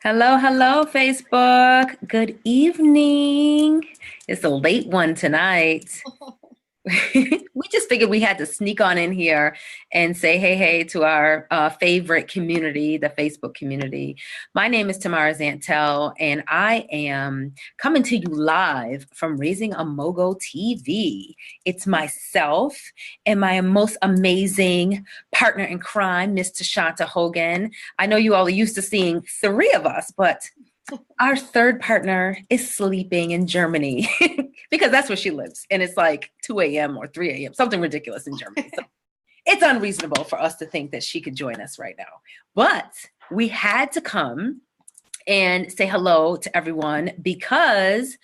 Hello, hello, Facebook. Good evening. It's a late one tonight. We just figured we had to sneak on in here and say hey to our favorite community, the Facebook community. My name is Tamara Zantel, and I am coming to you live from Raising a Mogul TV. It's myself and my most amazing partner in crime, Miss Tashanta Hogan. I know you all are used to seeing three of us, but our third partner is sleeping in Germany because that's where she lives. And it's like 2 a.m. or 3 a.m., something ridiculous in Germany. So it's unreasonable for us to think that she could join us right now. But we had to come and say hello to everyone because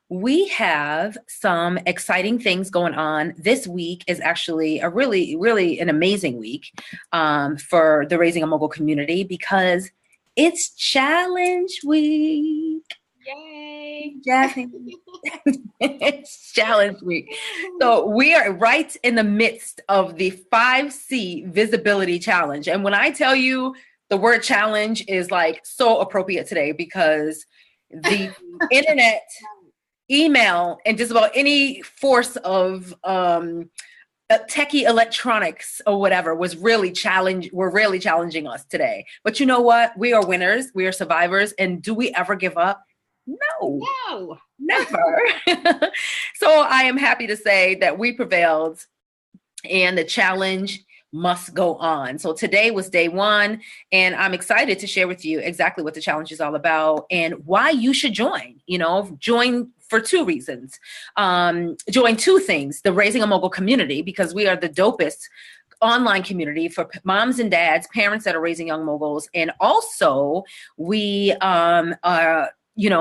we have some exciting things going on. This week is actually a really an amazing week for the Raising a Mogul community because it's challenge week. Yay. Jackie. It's challenge week. So we are right in the midst of the 5C visibility challenge. And when I tell you the word challenge is like so appropriate today because the internet, email, and just about any force of techie electronics or whatever were really challenging us today. But you know what? We are winners. We are survivors. And do we ever give up? No, never. So I am happy to say that we prevailed and the challenge must go on. So today was day one, and I'm excited to share with you exactly what the challenge is all about and why you should join. Join for two reasons. Join two things: the Raising a Mogul community, because we are the dopest online community for moms and dads, parents that are raising young moguls, and also we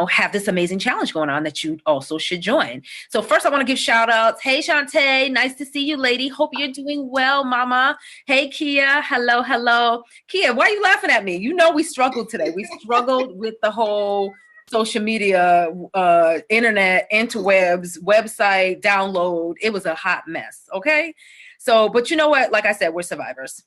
have this amazing challenge going on that you also should join. So first I want to give shout outs. Hey, Shantae, nice to see you, lady. Hope you're doing well, mama. Hey, Kia. Hello. Kia, why are you laughing at me? You know we struggled today. We struggled with the whole social media, internet, interwebs, website, download. It was a hot mess, okay? So, but you know what? Like I said, we're survivors.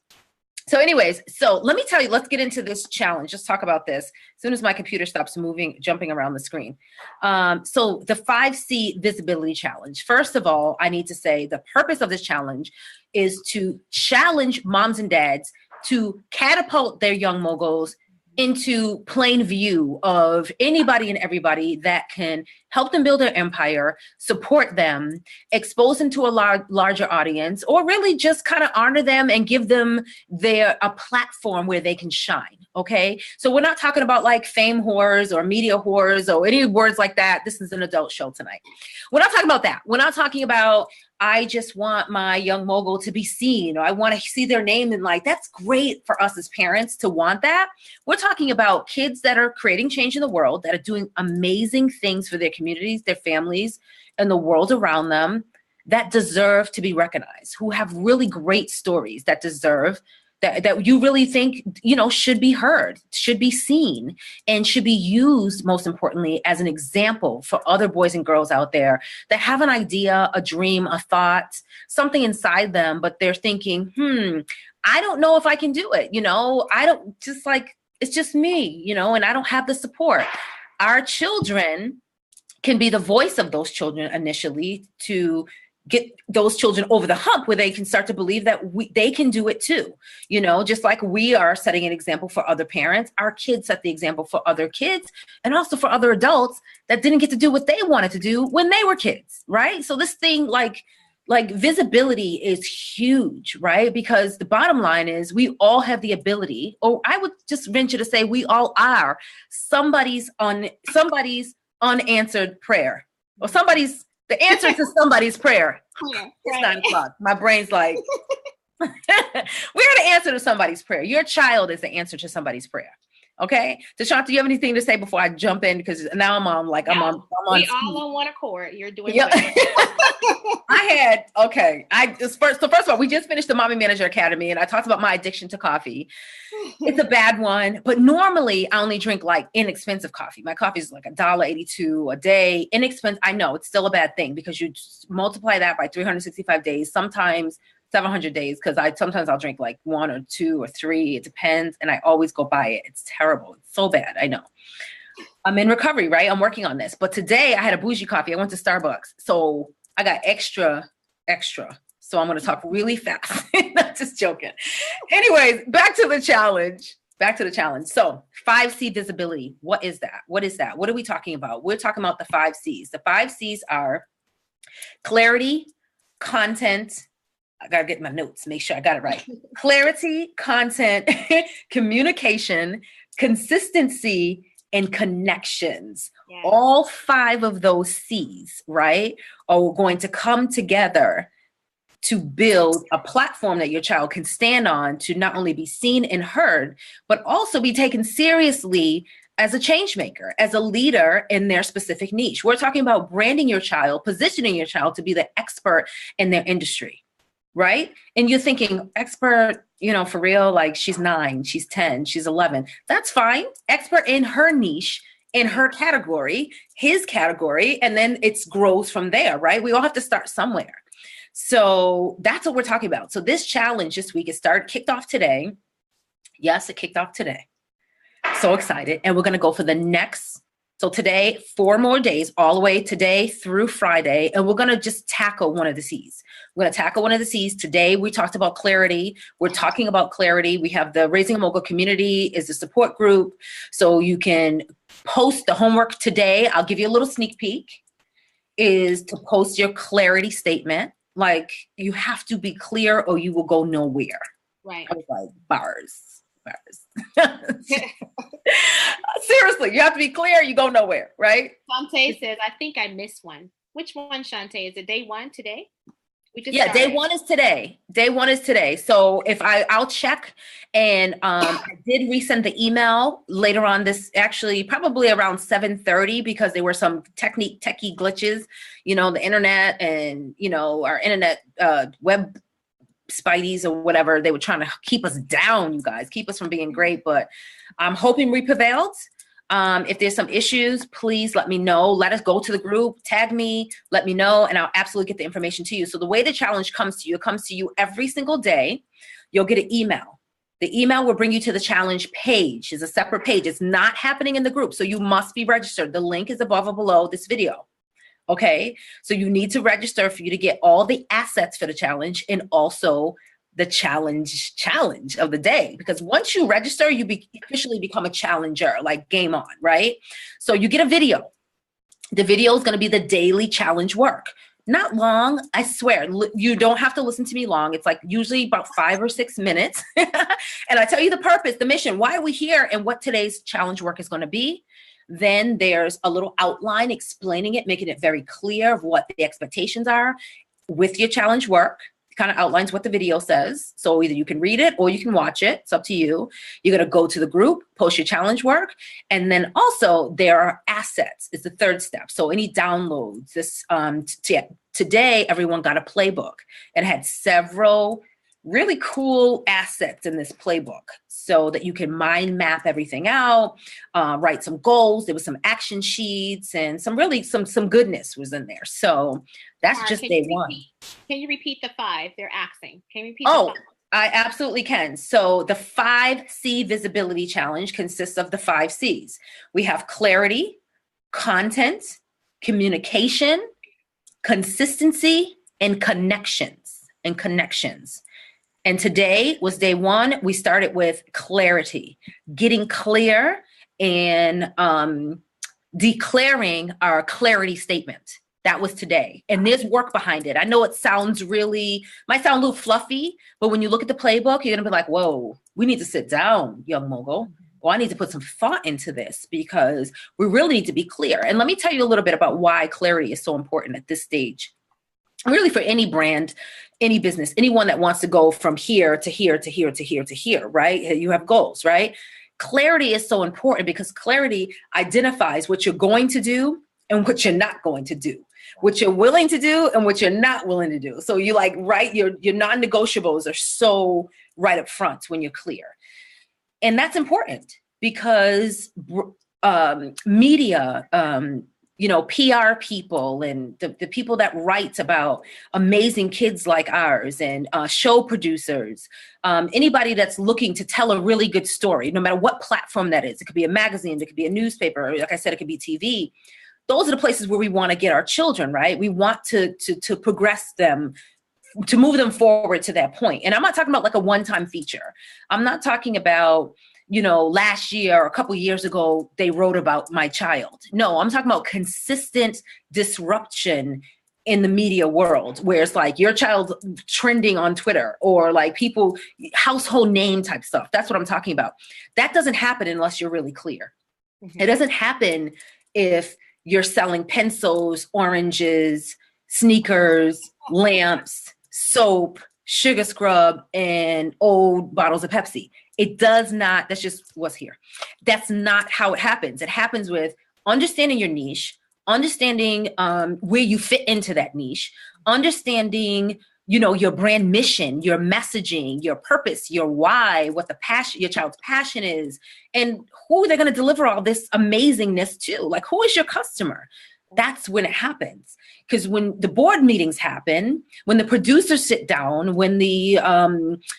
So anyways, let me tell you, let's get into this challenge. Just talk about this as soon as my computer stops jumping around the screen. So the 5C visibility challenge. First of all, I need to say the purpose of this challenge is to challenge moms and dads to catapult their young moguls into plain view of anybody and everybody that can help them build their empire, support them, expose them to a larger audience, or really just kind of honor them and give them a platform where they can shine. Okay. So we're not talking about like fame whores or media whores or any words like that. This is an adult show tonight. We're not talking about that. We're not talking about, I just want my young mogul to be seen, or I want to see their name, and like, that's great for us as parents to want that. We're talking about kids that are creating change in the world, that are doing amazing things for their communities, their families, and the world around them, that deserve to be recognized, who have really great stories that deserve that you really think, should be heard, should be seen, and should be used, most importantly, as an example for other boys and girls out there that have an idea, a dream, a thought, something inside them, but they're thinking, I don't know if I can do it. I don't, just like, it's just me, and I don't have the support. Our children can be the voice of those children initially to get those children over the hump where they can start to believe that they can do it too. Just like we are setting an example for other parents, our kids set the example for other kids and also for other adults that didn't get to do what they wanted to do when they were kids, right? So this thing like visibility is huge, right? Because the bottom line is we all have the ability, or I would just venture to say we all are somebody's unanswered prayer, or the answer to somebody's prayer. Right. It's 9 o'clock. My brain's like, we're the answer to somebody's prayer. Your child is the answer to somebody's prayer. Okay. Tashanta, do you have anything to say before I jump in? Because now I'm on. We all on one accord. You're doing yep. well. First of all, we just finished the Mommy Manager Academy, and I talked about my addiction to coffee. It's a bad one, but normally I only drink like inexpensive coffee. My coffee is like $1.82 a day. Inexpensive. I know it's still a bad thing because you just multiply that by 365 days. Sometimes 700 days, because I'll drink like 1 or 2 or 3. It depends. And I always go buy it. It's terrible. It's so bad. I know. I'm in recovery, right? I'm working on this. But today I had a bougie coffee. I went to Starbucks. So I got extra. So I'm going to talk really fast. Not just joking. Anyways, back to the challenge. So 5C visibility. What is that? What are we talking about? We're talking about the 5 C's. The 5 C's are clarity, content. I got to get my notes, make sure I got it right. Clarity, content, communication, consistency, and connections. Yeah. All 5 of those C's, right, are going to come together to build a platform that your child can stand on to not only be seen and heard, but also be taken seriously as a change maker, as a leader in their specific niche. We're talking about branding your child, positioning your child to be the expert in their industry, right? And you're thinking, expert, for real, like she's 9, she's 10, she's 11. That's fine. Expert in her niche, in her category, his category, and then it grows from there, right? We all have to start somewhere. So that's what we're talking about. So this challenge this week kicked off today. Yes, it kicked off today. So excited. And we're going to go for the next. So today, 4 more days, all the way today through Friday. And we're going to just tackle one of the C's. We're going to tackle one of the C's. Today, we talked about clarity. We're talking about clarity. We have the Raising a Mogul community is a support group. So you can post the homework today. I'll give you a little sneak peek, is to post your clarity statement. Like, you have to be clear or you will go nowhere. Right. I was like, bars. Seriously, you have to be clear, you go nowhere, right? Shantae says, I think I missed one. Which one, Shantae? Is it day 1 today? Day 1 is today. Day 1 is today. So I'll check, and I did resend the email later on this, actually probably around 7:30, because there were some techie glitches, the internet and, our internet web spideys or whatever. They were trying to keep us down, you guys, keep us from being great, but I'm hoping we prevailed. If there's some issues, please let me know. Let us go to the group, tag me, let me know, and I'll absolutely get the information to you. So the way the challenge comes to you, it comes to you every single day. You'll get an email. The email will bring you to the challenge page. It's a separate page. It's not happening in the group, so you must be registered. The link is above or below this video. Okay, so you need to register for you to get all the assets for the challenge and also the challenge of the day. Because once you register, you officially become a challenger, like game on, right? So you get a video. The video is going to be the daily challenge work. Not long, I swear. You don't have to listen to me long. It's like usually about 5 or 6 minutes. And I tell you the purpose, the mission, why we here, and what today's challenge work is going to be. Then there's a little outline explaining it, making it very clear of what the expectations are with your challenge work. It kind of outlines what the video says. So either you can read it or you can watch it. It's up to you. You're going to go to the group, post your challenge work. And then also there are assets is the 3rd step. So any downloads, today, everyone got a playbook. It had several really cool assets in this playbook so that you can mind map everything out, write some goals. There was some action sheets and some goodness was in there. So that's just day 1. Can you repeat the 5? They're asking. Can you repeat the 5? I absolutely can. So the 5C visibility challenge consists of the 5 C's. We have clarity, content, communication, consistency, and connections. And today was day 1. We started with clarity, getting clear and declaring our clarity statement. That was today. And there's work behind it. I know it might sound a little fluffy, but when you look at the playbook, you're going to be like, whoa, we need to sit down, young mogul. Well, I need to put some thought into this because we really need to be clear. And let me tell you a little bit about why clarity is so important at this stage. Really, for any brand, any business, anyone that wants to go from here to here to here to here to here, right? You have goals, right? Clarity is so important because clarity identifies what you're going to do and what you're not going to do, what you're willing to do and what you're not willing to do. So you your non-negotiables are so right up front when you're clear. And that's important because media, PR people and the people that write about amazing kids like ours, and show producers, anybody that's looking to tell a really good story, no matter what platform that is. It could be a magazine, it could be a newspaper, like I said, it could be TV. Those are the places where we want to get our children, right? We want to progress them, to move them forward to that point. And I'm not talking about like a one-time feature. I'm not talking about, last year or a couple of years ago, they wrote about my child. No, I'm talking about consistent disruption in the media world, where it's like your child trending on Twitter, or like people, household name type stuff. That's what I'm talking about. That doesn't happen unless you're really clear. Mm-hmm. It doesn't happen if you're selling pencils, oranges, sneakers, lamps, soap, sugar scrub, and old bottles of Pepsi. It does not, that's just what's here. That's not how it happens. It happens with understanding your niche, understanding where you fit into that niche, understanding, your brand mission, your messaging, your purpose, your why, what the passion, your child's passion is, and who they're going to deliver all this amazingness to. Like, who is your customer? That's when it happens. Because when the board meetings happen, when the producers sit down, when the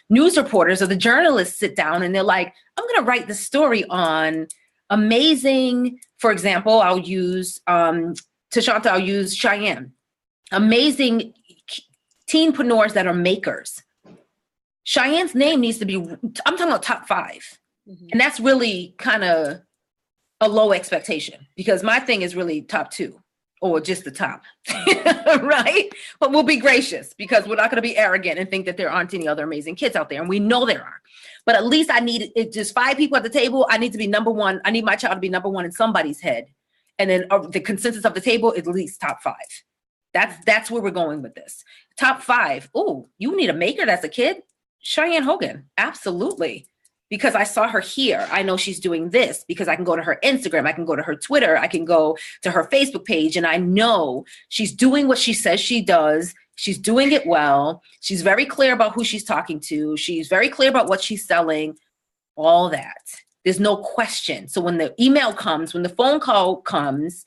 news reporters or the journalists sit down and they're like, I'm going to write the story on amazing, for example, I'll use Tashanta, I'll use Cheyenne. Amazing teenpreneurs that are makers. Cheyenne's name needs to be, I'm talking about top 5. Mm-hmm. And that's really kind of a low expectation, because my thing is really top 2 or just the top, right? But we'll be gracious, because we're not going to be arrogant and think that there aren't any other amazing kids out there. And we know there are. But at least I need it, just 5 people at the table. I need to be number 1. I need my child to be number 1 in somebody's head. And then the consensus of the table is at least top 5. That's where we're going with this. Top 5. Oh, you need a maker that's a kid? Cheyenne Hogan. Absolutely. Because I saw her here. I know she's doing this because I can go to her Instagram. I can go to her Twitter. I can go to her Facebook page. And I know she's doing what she says she does. She's doing it well. She's very clear about who she's talking to. She's very clear about what she's selling. All that. There's no question. So when the email comes, when the phone call comes,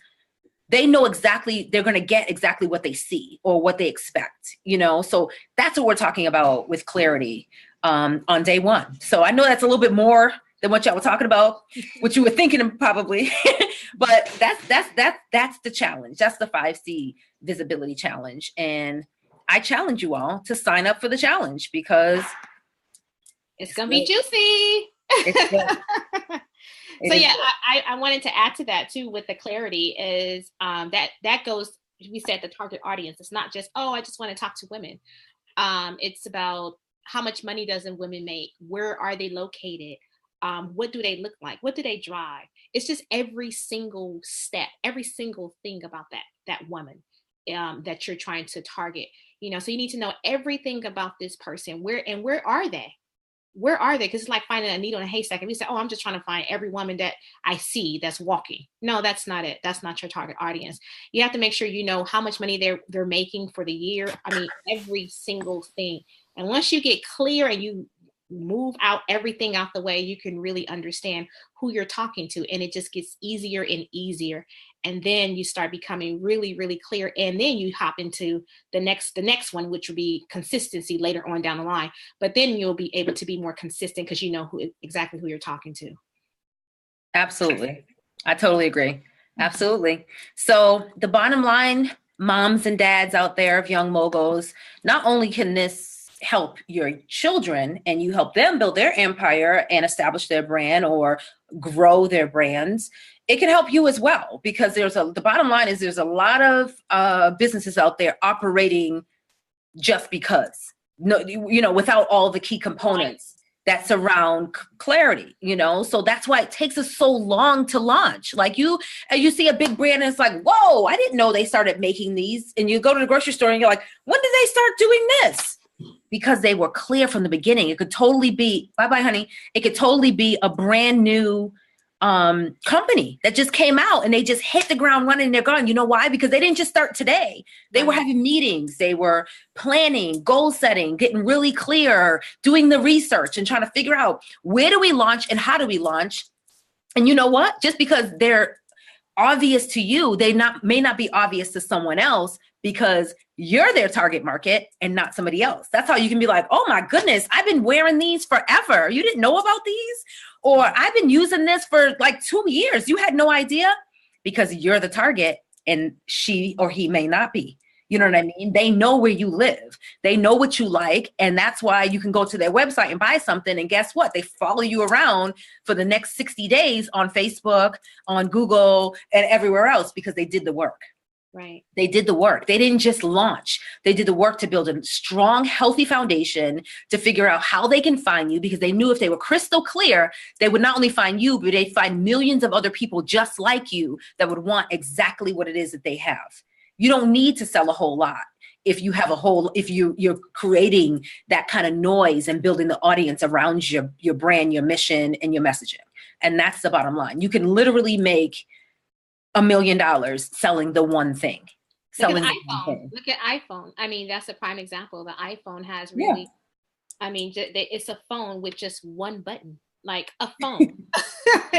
they know exactly, they're going to get exactly what they see or what they expect, So that's what we're talking about with clarity on day 1. So I know that's a little bit more than what y'all were talking about, what you were thinking probably, but that's the challenge. That's the 5C visibility challenge. And I challenge you all to sign up for the challenge, because it's going to be juicy. So yeah, I wanted to add to that too with the clarity is that goes, we said the target audience. It's not just, I just want to talk to women. It's about how much money doesn't women make? Where are they located? What do they look like? What do they drive? It's just every single step, every single thing about that woman that you're trying to target. So you need to know everything about this person. Where are they? Where are they? Because it's like finding a needle in a haystack. And you say, I'm just trying to find every woman that I see that's walking. No, that's not it. That's not your target audience. You have to make sure you know how much money they're making for the year. I mean, every single thing. And once you get clear and you move out everything out the way, you can really understand who you're talking to. And it just gets easier and easier. And then you start becoming really, really clear. And then you hop into the next one, which will be consistency later on down the line. But then you'll be able to be more consistent because you know exactly who you're talking to. Absolutely. I totally agree. Absolutely. So the bottom line, moms and dads out there of young moguls, not only can this help your children and you help them build their empire and establish their brand or grow their brands, it can help you as well, because the bottom line is there's a lot of businesses out there operating just because, without all the key components that surround clarity, so that's why it takes us so long to launch. Like you see a big brand and it's like, whoa, I didn't know they started making these. And you go to the grocery store and you're like, when did they start doing this? Because they were clear from the beginning. It could totally be, bye-bye, honey. It could totally be a brand new company that just came out and they just hit the ground running and they're gone. You know why? Because they didn't just start today. They were having meetings. They were planning, goal setting, getting really clear, doing the research and trying to figure out where do we launch and how do we launch. And you know what? Just because they're obvious to you, they may not be obvious to someone else because you're their target market and not somebody else. That's how you can be like, oh my goodness, I've been wearing these forever. You didn't know about these? Or I've been using this for like 2 years. You had no idea, because you're the target and she or he may not be. You know what I mean? They know where you live. They know what you like. And that's why you can go to their website and buy something. And guess what? They follow you around for the next 60 days on Facebook, on Google, and everywhere else, because they did the work. Right. They did the work. They didn't just launch. They did the work to build a strong, healthy foundation to figure out how they can find you, because they knew if they were crystal clear, they would not only find you, but they'd find millions of other people just like you that would want exactly what it is that they have. You don't need to sell a whole lot if you have you're creating that kind of noise and building the audience around your brand, your mission, and your messaging. And that's the bottom line. You can literally make $1 million selling the one thing. Look at iPhone. Look at iPhone. I mean, that's a prime example. The iPhone has really, I mean, it's a phone with just one button, like a phone.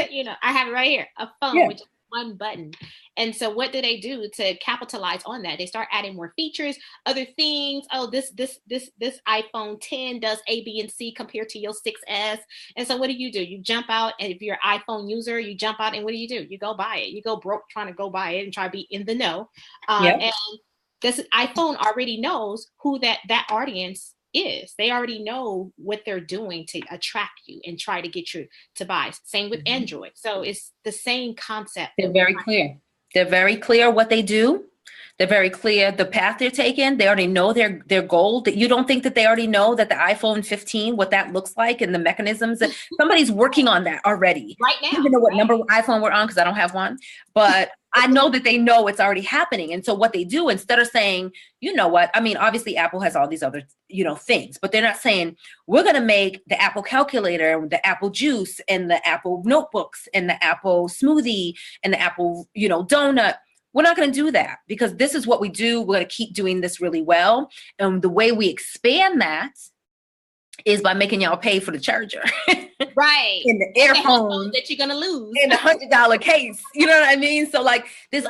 You know, I have it right here, a phone with just one button. And so what do they do to capitalize on that? They start adding more features, other things. Oh, this iPhone 10 does A, B, and C compared to your 6S. And so what do? You jump out, and if you're an iPhone user, you jump out, and what do? You go buy it. You go broke trying to go buy it and try to be in the know. And this iPhone already knows who that audience is. They already know what they're doing to attract you and try to get you to buy. Same with Android. So it's the same concept. They're very clear. They're very clear what they do. They're very clear the path they're taking. They already know their goal. That you don't think that they already know that the iPhone 15, what that looks like, and the mechanisms. That somebody's working on that already. Right now. I don't even know what number iPhone we're on because I don't have one. But I know that they know it's already happening. And so what they do, instead of saying, you know what, I mean, obviously Apple has all these other, things, but they're not saying we're going to make the Apple calculator, the Apple juice, and the Apple notebooks, and the Apple smoothie, and the Apple, donut. We're not going to do that, because this is what we do. We're going to keep doing this really well. And the way we expand that is by making y'all pay for the charger. Right. In the earphone that you're going to lose. In a $100 case. You know what I mean? So like this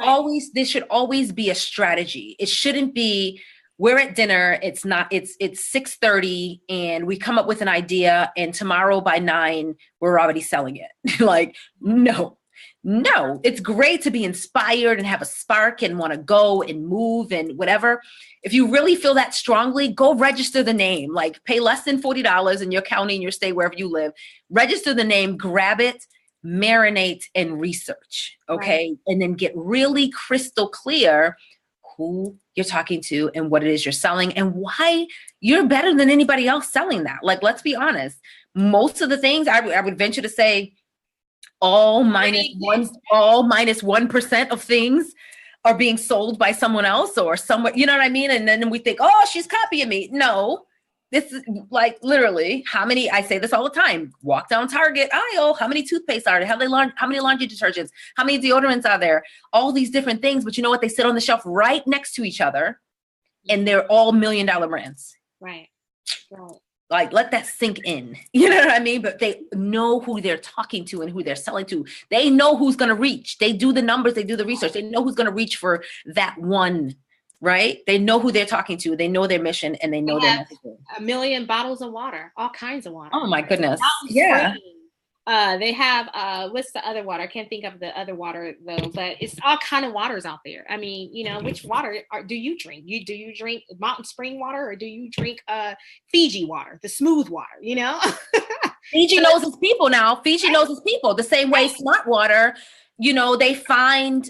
should always be a strategy. It shouldn't be, we're at dinner. It's 6:30 and we come up with an idea, and tomorrow by 9, we're already selling it. Like, no, it's great to be inspired and have a spark and want to go and move and whatever. If you really feel that strongly, go register the name. Like, pay less than $40 in your county, in your state, wherever you live. Register the name, grab it, marinate, and research. Okay. Right. And then get really crystal clear who you're talking to and what it is you're selling and why you're better than anybody else selling that. Like, let's be honest. Most of the things I would venture to say, all minus 1% of things are being sold by someone else or somewhere, you know what I mean? And then we think, oh, she's copying me. No, this is like literally I say this all the time, walk down Target aisle, how many toothpaste are there? How many laundry detergents? How many deodorants are there? All these different things, but you know what? They sit on the shelf right next to each other, and they're all $1 million brands. Right. Like, let that sink in. You know what I mean? But they know who they're talking to and who they're selling to. They know who's going to reach. They do the numbers. They do the research. They know who's going to reach for that one, right? They know who they're talking to. They know their mission, and they know their messaging. 1 million bottles of water, all kinds of water. Oh, my goodness. Yeah. They have, what's the other water? I can't think of the other water though, but it's all kind of waters out there. I mean, which water do you drink? Do you drink mountain spring water, or do you drink Fiji water, the smooth water, Fiji knows its people now. Fiji knows its people the same way Smart Water, they find,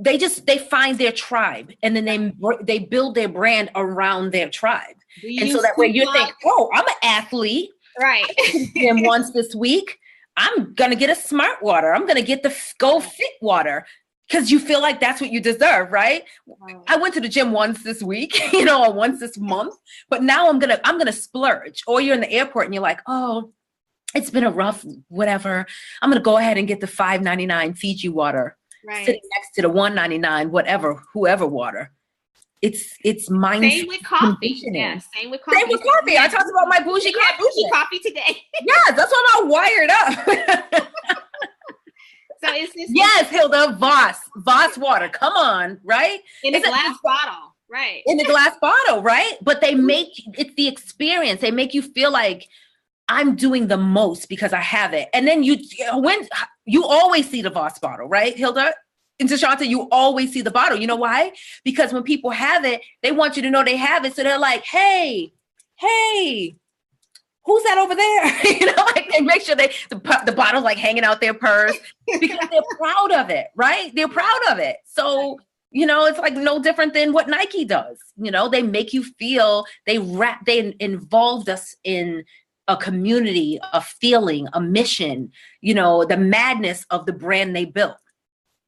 they find their tribe, and then they build their brand around their tribe. And so that way you think, oh, I'm an athlete. Right. Gym once this week, I'm going to get a Smart Water. I'm going to get the Go Fit water, because you feel like that's what you deserve, right? Wow. I went to the gym once this week, or once this month, but now I'm going to splurge. Or you're in the airport and you're like, oh, it's been a rough whatever. I'm going to go ahead and get the $5.99 Fiji water, sitting next to the $1.99 whoever water. It's mind. Same with coffee. Yeah, same with coffee. I talked about my bougie coffee. Bougie coffee today. Yeah, that's why I'm all wired up. So it's this. Yes, Hilda, Voss water. Come on, right? In a glass bottle, right? In the glass bottle, right? But they make it's the experience. They make you feel like I'm doing the most because I have it. And then when you always see the Voss bottle, right, Hilda? And Tashanta, you always see the bottle. You know why? Because when people have it, they want you to know they have it. So they're like, hey, who's that over there? You know, like they make sure the bottle's like hanging out their purse because they're proud of it, right? They're proud of it. So, you know, it's like no different than what Nike does. You know, they make you feel, they involved us in a community, a feeling, a mission, you know, the madness of the brand they built.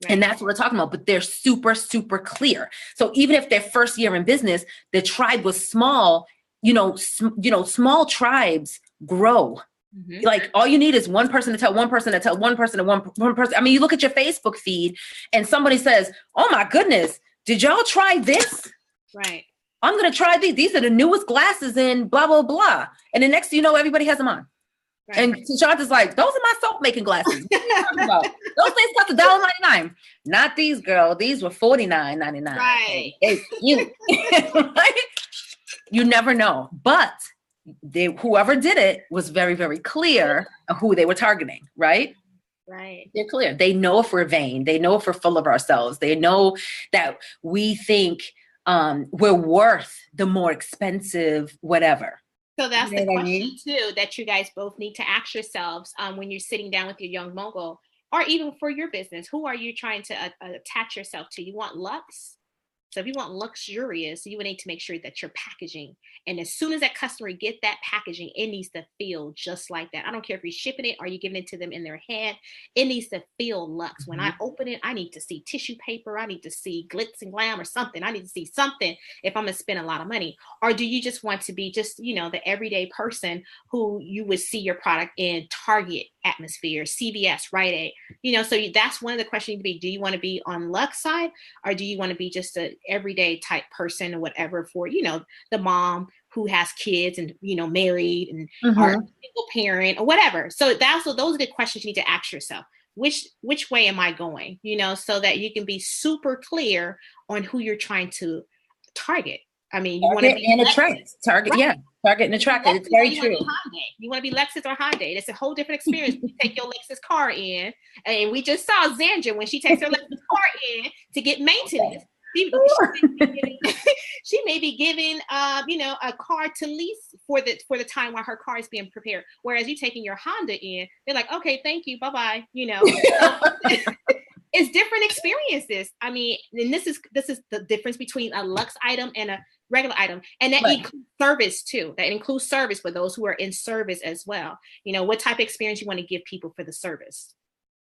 Right. And that's what we're talking about. But they're super, super clear. So even if their first year in business, the tribe was small, small tribes grow. Mm-hmm. Like all you need is one person to tell one person to tell one person to one person. I mean, you look at your Facebook feed and somebody says, oh my goodness, did y'all try this? Right. I'm going to try these. These are the newest glasses in blah, blah, blah. And the next thing you know, everybody has them on. Right. And Tashanta's like, those are my soap making glasses. What are you talking about? Those things cost $1.99. Not these, girl. These were $49.99. Right. Right? You never know. But whoever did it was very, very clear who they were targeting, right? Right. They're clear. They know if we're vain. They know if we're full of ourselves. They know that we think we're worth the more expensive whatever. So that's the question too, that you guys both need to ask yourselves when you're sitting down with your young mogul, or even for your business. Who are you trying to attach yourself to? You want luxe? So if you want luxurious, you would need to make sure that you're packaging. And as soon as that customer get that packaging, it needs to feel just like that. I don't care if you're shipping it or you're giving it to them in their hand. It needs to feel luxe. When I open it, I need to see tissue paper. I need to see glitz and glam or something. I need to see something if I'm going to spend a lot of money. Or do you just want to be just, the everyday person who you would see your product in Target atmosphere, CVS, Rite Aid, so that's one of the questions to be, do you want to be on luxe side, or do you want to be just a everyday type person or whatever for, the mom who has kids and, married and are single parent or whatever. So those are the questions you need to ask yourself. Which way am I going, so that you can be super clear on who you're trying to target. I mean, you want to be and attract. Target, right. Yeah. Target and attract. It's very true. You want to be Lexus or Hyundai. It's a whole different experience when you take your Lexus car in. And we just saw Zandra when she takes her Lexus car in to get maintenance. She may be giving a car to lease for the time while her car is being prepared. Whereas you taking your Honda in, they're like, okay, thank you, bye-bye. It's different experiences. I mean, and this is the difference between a luxe item and a regular item. And that includes service too. That includes service for those who are in service as well. What type of experience you want to give people for the service.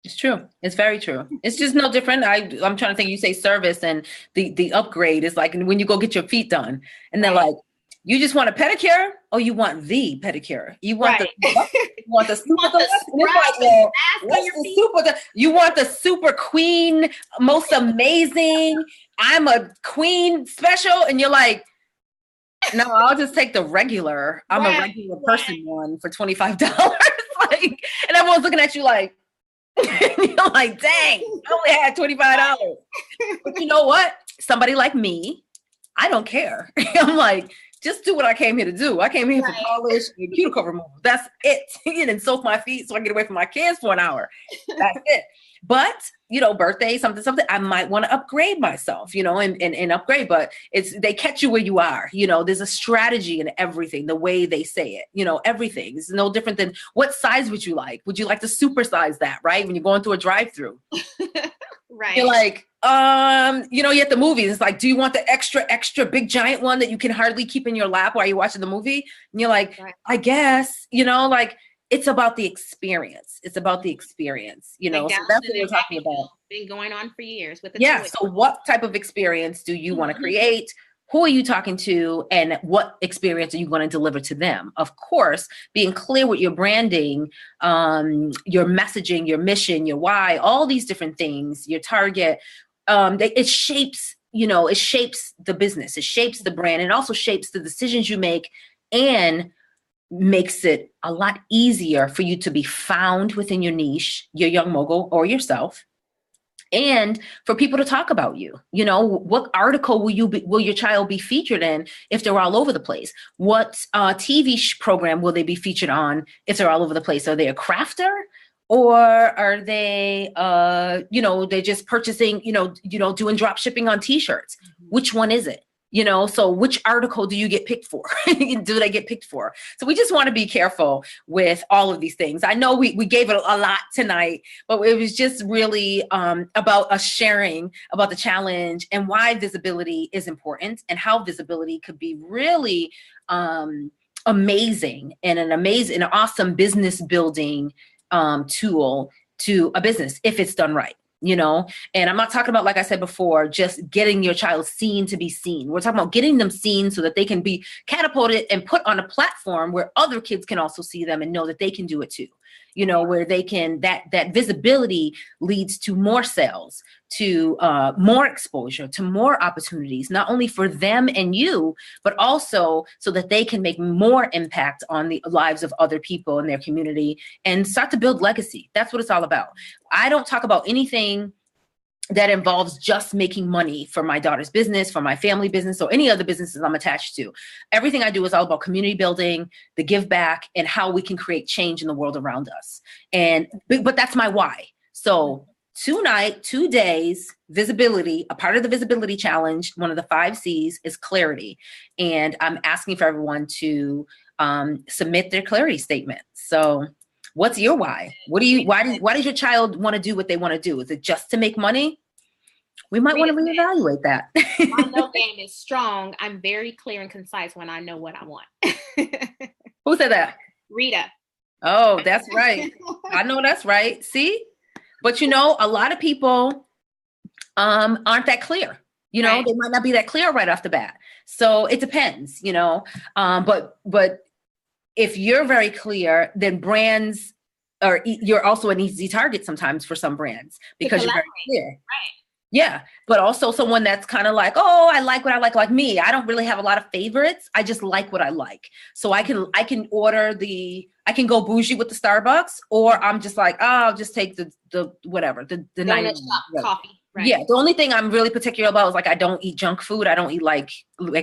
It's true. It's very true. It's just no different. I'm trying to think, you say service and the upgrade is like when you go get your feet done and they're like, you just want a pedicure or you want the pedicure? You want the super, you want the super queen, most amazing, I'm a queen special. And you're like, no, I'll just take the regular. I'm a regular person one for $25. And everyone's looking at you like, you're like, dang, I only had $25. But you know what? Somebody like me, I don't care. I'm like, just do what I came here to do. I came here for polish and cuticle removal. That's it. And soak my feet so I can get away from my kids for an hour. That's it. But, birthday, something, I might want to upgrade myself, and upgrade, but they catch you where you are. There's a strategy in everything, the way they say it, everything. It's no different than what size would you like? Would you like to supersize that, right? When you're going through a drive-through. Right. You're like, you're at the movies. It's like, do you want the extra big giant one that you can hardly keep in your lap while you're watching the movie? And you're like, I guess, it's about the experience. It's about the experience, so that's what we're talking about. Been going on for years with the toys. So what type of experience do you want to create? Who are you talking to? And what experience are you going to deliver to them? Of course, being clear with your branding, your messaging, your mission, your why, all these different things, your target, it shapes, it shapes the business. It shapes the brand and also shapes the decisions you make and makes it a lot easier for you to be found within your niche, your young mogul or yourself, and for people to talk about you. You know, what article will your child be featured in if they're all over the place? What TV program will they be featured on if they're all over the place? Are they a crafter? Or are they, they're just purchasing, doing drop shipping on t-shirts? Which one is it? So which article do you get picked for? Do they get picked for? So we just want to be careful with all of these things. I know we gave it a lot tonight, but it was just really about us sharing about the challenge and why visibility is important and how visibility could be really amazing and an awesome business building tool to a business if it's done right. And I'm not talking about, like I said before, just getting your child seen to be seen. We're talking about getting them seen so that they can be catapulted and put on a platform where other kids can also see them and know that they can do it too. Where they can, that visibility leads to more sales, to more exposure, to more opportunities, not only for them and you, but also so that they can make more impact on the lives of other people in their community and start to build legacy. That's what it's all about. I don't talk about anything that involves just making money for my daughter's business, for my family business, or any other businesses I'm attached to. Everything I do is all about community building, the give back, and how we can create change in the world around us. But that's my why. So 2 days, visibility, a part of the visibility challenge, one of the 5 C's is clarity. And I'm asking for everyone to submit their clarity statement. So what's your why? Why does your child want to do what they want to do? Is it just to make money? We might want to reevaluate that. My no game is strong. I'm very clear and concise when I know what I want. Who said that? Rita. Oh, that's right. I know that's right. See? But a lot of people aren't that clear. Right. They might not be that clear right off the bat. So it depends, but if you're very clear, then brands you're also an easy target sometimes for some brands because you're very clear. Right. Yeah. But also someone that's kind of like, oh, I like what I like me. I don't really have a lot of favorites. I just like what I like. So I can I can go bougie with the Starbucks, or I'm just like, oh, I'll just take the whatever, the coffee. Right. Yeah. The only thing I'm really particular about is like, I don't eat junk food. I don't eat like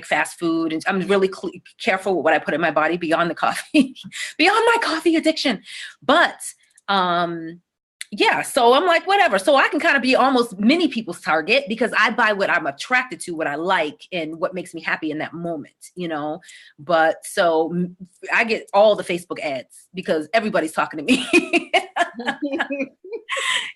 fast food. And I'm really careful with what I put in my body beyond the coffee, beyond my coffee addiction. But, yeah, so I'm like, whatever. So I can kind of be almost many people's target because I buy what I'm attracted to, what I like, and what makes me happy in that moment, But so I get all the Facebook ads because everybody's talking to me.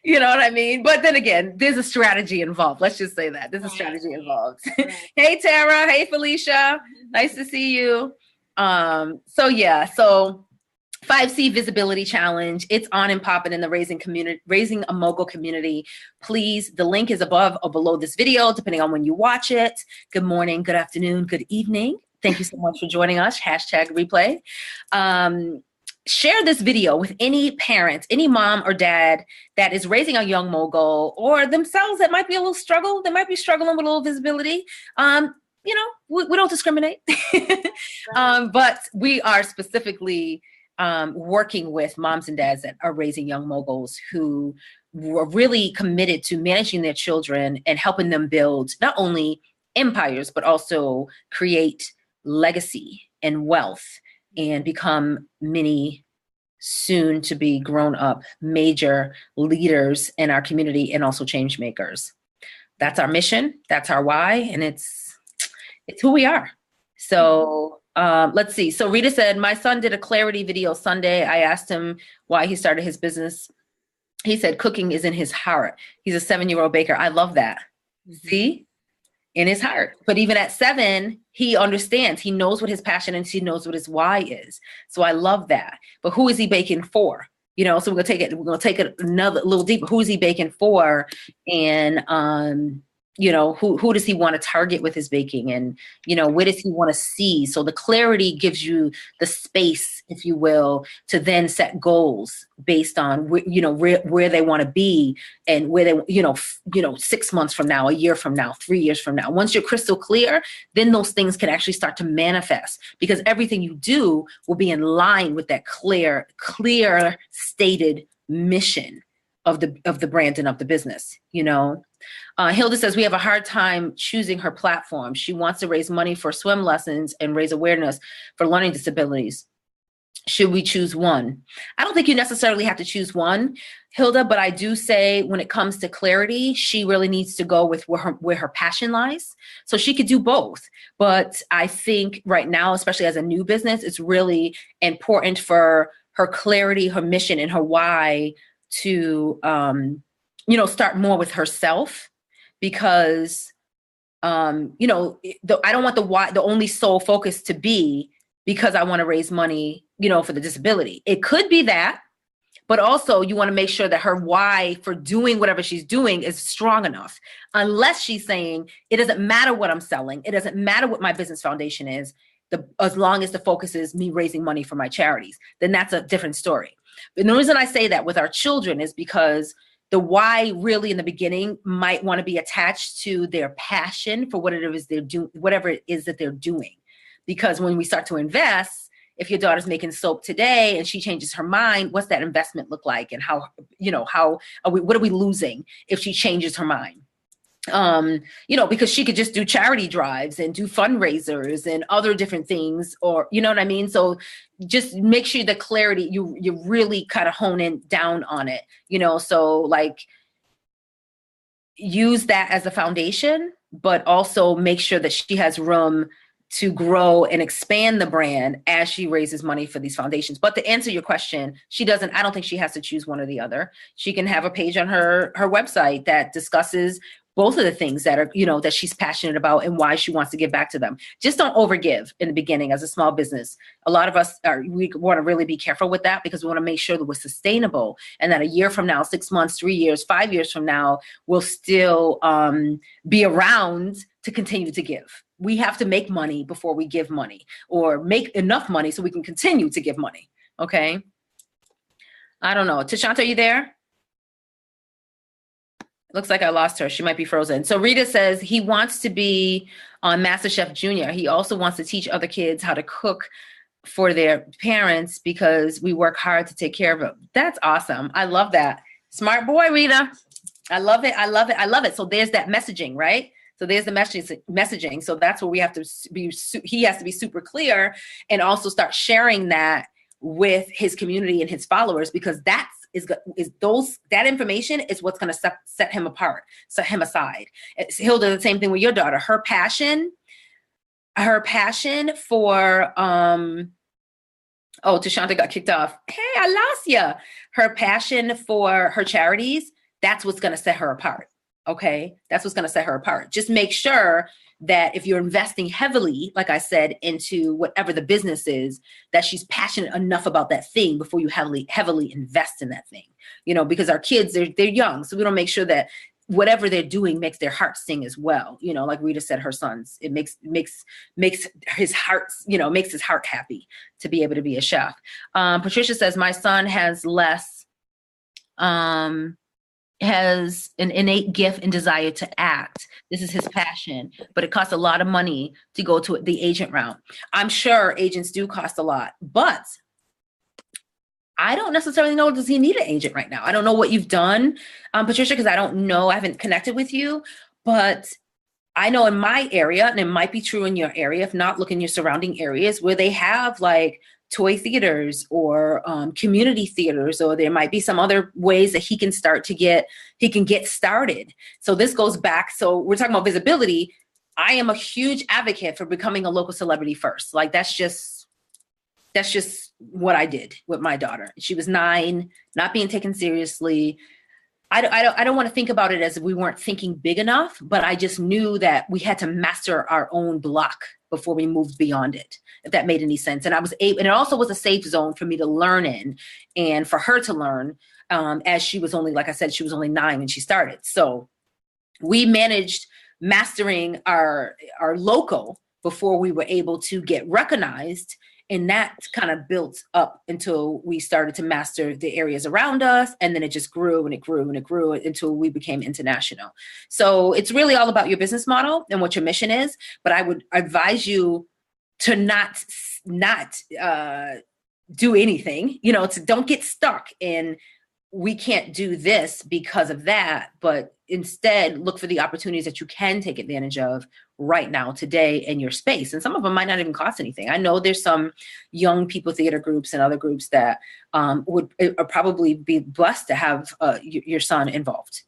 You know what I mean? But then again, there's a strategy involved. Let's just say that. There's a strategy involved. Right. Hey, Tara. Hey, Felicia. Nice to see you. So 5C Visibility Challenge. It's on and popping in the Raising a Mogul community. Please, the link is above or below this video, depending on when you watch it. Good morning, good afternoon, good evening. Thank you so much for joining us. #replay. Share this video with any parent, any mom or dad that is raising a young mogul or themselves that might be a little struggle. They might be struggling with a little visibility. We don't discriminate, but we are specifically working with moms and dads that are raising young moguls who were really committed to managing their children and helping them build not only empires, but also create legacy and wealth and become many soon to be grown up major leaders in our community and also change makers. That's our mission. That's our why. And it's who we are. So let's see. So Rita said, my son did a clarity video Sunday. I asked him why he started his business. He said, cooking is in his heart. He's a 7-year-old baker. I love that. See? In his heart. But even at 7, he understands. He knows what his passion is. He knows what his why is. So I love that. But who is he baking for? So we're gonna take it another little deeper. Who is he baking for? And who does he want to target with his baking, and, where does he want to see? So the clarity gives you the space, if you will, to then set goals based on, where they want to be, and where they, 6 months from now, a year from now, 3 years from now. Once you're crystal clear, then those things can actually start to manifest, because everything you do will be in line with that clear stated mission of the brand and of the business. Hilda says, we have a hard time choosing her platform. She wants to raise money for swim lessons and raise awareness for learning disabilities. Should we choose one? I don't think you necessarily have to choose one, Hilda, but I do say when it comes to clarity, she really needs to go with where her passion lies. So she could do both. But I think right now, especially as a new business, it's really important for her clarity, her mission, and her why to, start more with herself. Because, I don't want the only sole focus to be because I want to raise money, for the disability. It could be that, but also you want to make sure that her why for doing whatever she's doing is strong enough. Unless she's saying, it doesn't matter what I'm selling. It doesn't matter what my business foundation is. As long as the focus is me raising money for my charities, then that's a different story. But the reason I say that with our children is because the why really in the beginning might want to be attached to their passion for whatever it is that they're doing. Because when we start to invest, if your daughter's making soap today and she changes her mind, what's that investment look like? And what are we losing if she changes her mind? Because she could just do charity drives and do fundraisers and other different things, or, you know what I mean? So just make sure the clarity, you really kind of hone in down on it, so like use that as a foundation, but also make sure that she has room to grow and expand the brand as she raises money for these foundations. But to answer your question, I don't think she has to choose one or the other. She can have a page on her website that discusses both of the things that are, that she's passionate about and why she wants to give back to them. Just don't overgive in the beginning as a small business. A lot of us we want to really be careful with that, because we want to make sure that we're sustainable and that a year from now, 6 months, 3 years, 5 years from now, we'll still be around to continue to give. We have to make money before we give money, or make enough money so we can continue to give money. Okay. I don't know. Tashanta, are you there? Looks like I lost her. She might be frozen. So Rita says he wants to be on MasterChef Junior. He also wants to teach other kids how to cook for their parents because we work hard to take care of them. That's awesome. I love that. Smart boy, Rita. I love it. I love it. I love it. So there's that messaging, right? So there's the messaging. So that's where we have to be. He has to be super clear and also start sharing that with his community and his followers, because that information is what's going to set him apart, set him aside. Hilda, the same thing with your daughter. Her passion for Tashanta got kicked off. Hey, I lost you. Her passion for her charities, that's what's going to set her apart. Okay, that's what's going to set her apart. Just make sure that if you're investing heavily, like I said, into whatever the business is, that she's passionate enough about that thing before you heavily invest in that thing. Because our kids, they're young, so we don't make sure that whatever they're doing makes their heart sing as well. Like Rita said, her sons, it makes his heart, makes his heart happy to be able to be a chef. Patricia says, my son has an innate gift and desire to act. This is his passion, but it costs a lot of money to go to the agent route. I'm sure agents do cost a lot, but I don't necessarily know, does he need an agent right now? I don't know what you've done, Patricia, because I don't know. I haven't connected with you, but I know in my area, and it might be true in your area, if not, look in your surrounding areas where they have like toy theaters or community theaters, or there might be some other ways that he can get started. So this goes back. So we're talking about visibility. I am a huge advocate for becoming a local celebrity first. Like that's just what I did with my daughter. She was 9, not being taken seriously. I don't want to think about it as if we weren't thinking big enough, but I just knew that we had to master our own block before we moved beyond it, if that made any sense. And I was able, and it also was a safe zone for me to learn in and for her to learn, as she was only, like I said, she was only 9 when she started. So we managed mastering our local before we were able to get recognized. And that kind of built up until we started to master the areas around us. And then it just grew and it grew and it grew until we became international. So it's really all about your business model and what your mission is. But I would advise you to not do anything, to don't get stuck in, we can't do this because of that, but instead look for the opportunities that you can take advantage of right now, today, in your space. And some of them might not even cost anything. I know there's some young people theater groups and other groups that would probably be blessed to have your son involved.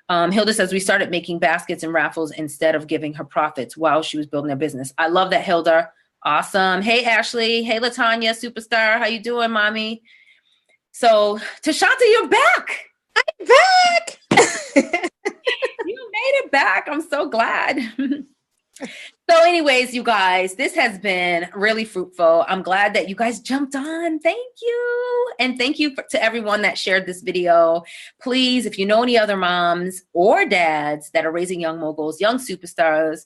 Hilda says, we started making baskets and raffles instead of giving her profits while she was building a business. I love that, Hilda. Awesome. Hey, Ashley. Hey, LaTanya, superstar. How you doing, mommy? So, Tashanta, you're back. I'm back. You made it back. I'm so glad. So anyways, you guys, this has been really fruitful. I'm glad that you guys jumped on. Thank you. And thank you to everyone that shared this video. Please, if you know any other moms or dads that are raising young moguls, young superstars,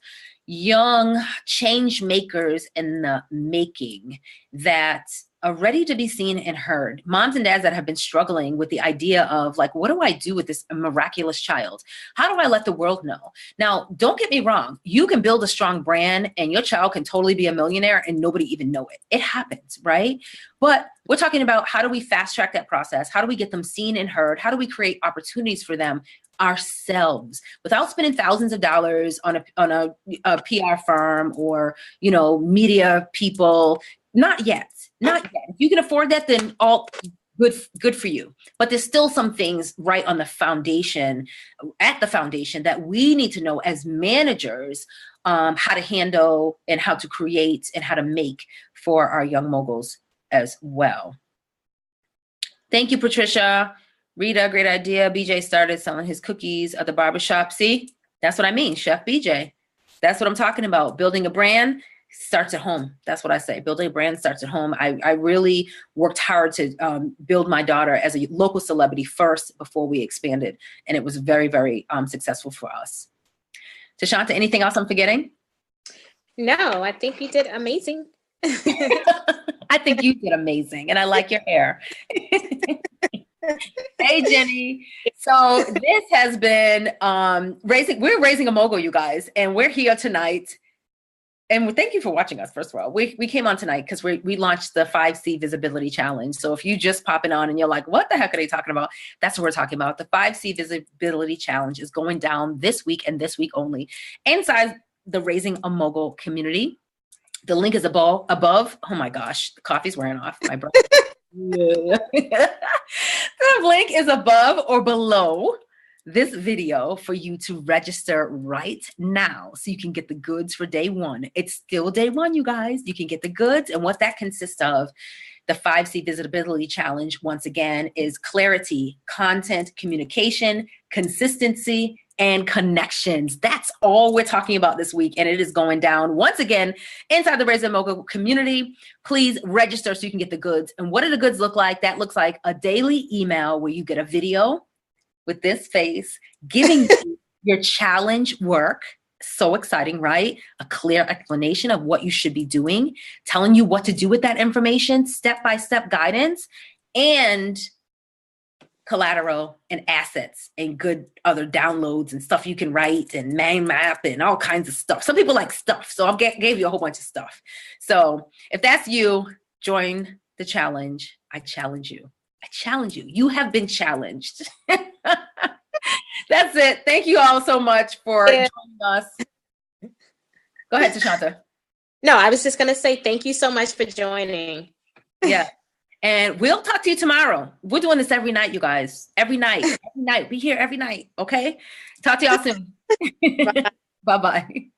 young change makers in the making that are ready to be seen and heard, moms and dads that have been struggling with the idea of like, what do I do with this miraculous child? How do I let the world know? Now, don't get me wrong. You can build a strong brand and your child can totally be a millionaire and nobody even know it. It happens, right? But we're talking about how do we fast track that process? How do we get them seen and heard? How do we create opportunities for them ourselves without spending thousands of dollars on a PR firm or, media people? Not yet. Not yet. If you can afford that, then all good for you. But there's still some things right on the foundation, that we need to know as managers, how to handle and how to create and how to make for our young moguls as well. Thank you, Patricia. Rita, great idea. BJ started selling his cookies at the barbershop. See, that's what I mean, Chef BJ. That's what I'm talking about. Building a brand starts at home. That's what I say. Building a brand starts at home. I really worked hard to build my daughter as a local celebrity first before we expanded. And it was very, very successful for us. Tashanta, anything else I'm forgetting? No, I think you did amazing. I think you did amazing. And I like your hair. Hey, Jenny. So this has been we're raising a mogul, you guys, and we're here tonight. And thank you for watching us, first of all. We came on tonight because we launched the 5C Visibility Challenge. So if you just popping on and you're like, what the heck are they talking about? That's what we're talking about. The 5C Visibility Challenge is going down this week and this week only inside the Raising a Mogul community. The link is above. Oh my gosh, the coffee's wearing off my breath. The link is above or below this video for you to register right now so you can get the goods for day one. It's still day one, you guys. You can get the goods, and what that consists of, the 5C Visibility Challenge, once again, is clarity, content, communication, consistency, and connections. That's all we're talking about this week, and it is going down once again inside the Raise a Mogul community. Please register so you can get the goods. And what do the goods look like? That looks like a daily email where you get a video with this face giving you your challenge work. So exciting, right? A clear explanation of what you should be doing, telling you what to do with that information, step-by-step guidance, and collateral and assets and good other downloads and stuff you can write and mind map and all kinds of stuff. Some people like stuff, so I gave you a whole bunch of stuff. So if that's you, join the challenge. I challenge you. I challenge you. You have been challenged. That's it. Thank you all so much for joining us. Go ahead, Tashanta. No, I was just going to say thank you so much for joining. Yeah. And we'll talk to you tomorrow. We're doing this every night, you guys. Every night. Every night. Be here every night. Okay? Talk to y'all soon. Bye-bye.